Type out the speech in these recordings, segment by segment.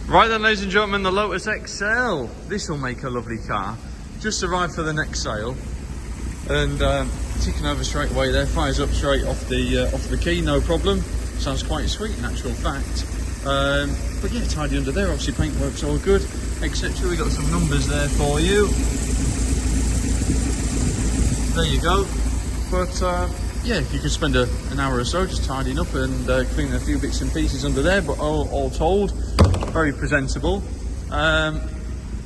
Right then, ladies and gentlemen, the Lotus XL. This will make a lovely car. Just arrived for the next sale, and ticking over straight away there. Fires up straight off the key, no problem. Sounds quite sweet in actual fact. But yeah, tidy under there. Obviously, paintwork's all good, etc. We got some numbers there for you. There you go. But yeah, you could spend an hour or so just tidying up and cleaning a few bits and pieces under there. But all told, very presentable.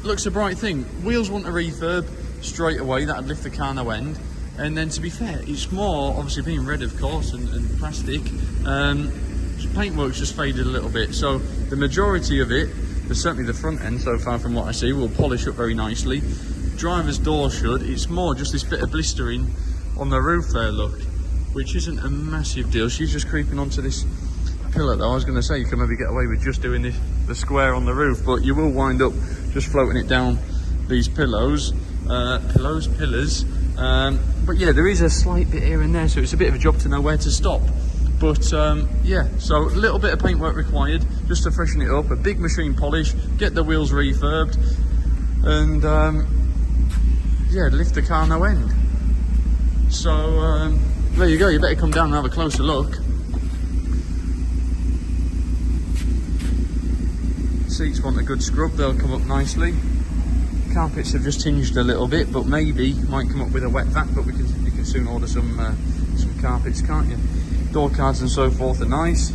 Looks a bright thing. Wheels want a refurb straight away. That'd lift the car no end. And then, to be fair, it's more obviously being red, of course, and plastic. Paintwork's just faded a little bit. So the majority of it, certainly the front end so far from what I see, will polish up very nicely. Driver's door should. It's more just this bit of blistering on the roof there, look, which isn't a massive deal. She's just creeping onto this pillar though. I was going to say you can maybe get away with just doing the square on the roof, but you will wind up just floating it down these pillars. But yeah, there is a slight bit here and there, so it's a bit of a job to know where to stop. But yeah, so a little bit of paintwork required just to freshen it up, a big machine polish, get the wheels refurbed, and yeah, lift the car no end. So there you go, you better come down and have a closer look. Seats want a good scrub, they'll come up nicely. Carpets have just tinged a little bit, but maybe might come up with a wet vac, but you can soon order some carpets, can't you? Door cards and so forth are nice.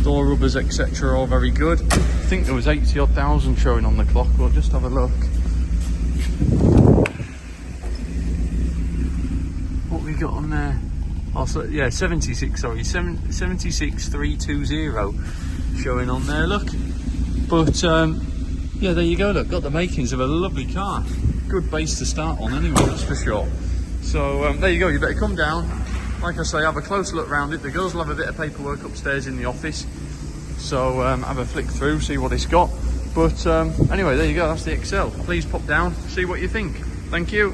Door rubbers, etc. are all very good. I think there was 80-odd thousand showing on the clock. We'll just have a look. What we got on there? Also, yeah, 76. Sorry, 76,320 showing on there. Look, but yeah, there you go. Look, got the makings of a lovely car. Good base to start on, anyway. That's for sure. So there you go. You better come down. Like I say, have a close look around it. The girls will have a bit of paperwork upstairs in the office, so have a flick through, see what it's got. But anyway, there you go, that's the XL. Please pop down, see what you think. Thank you.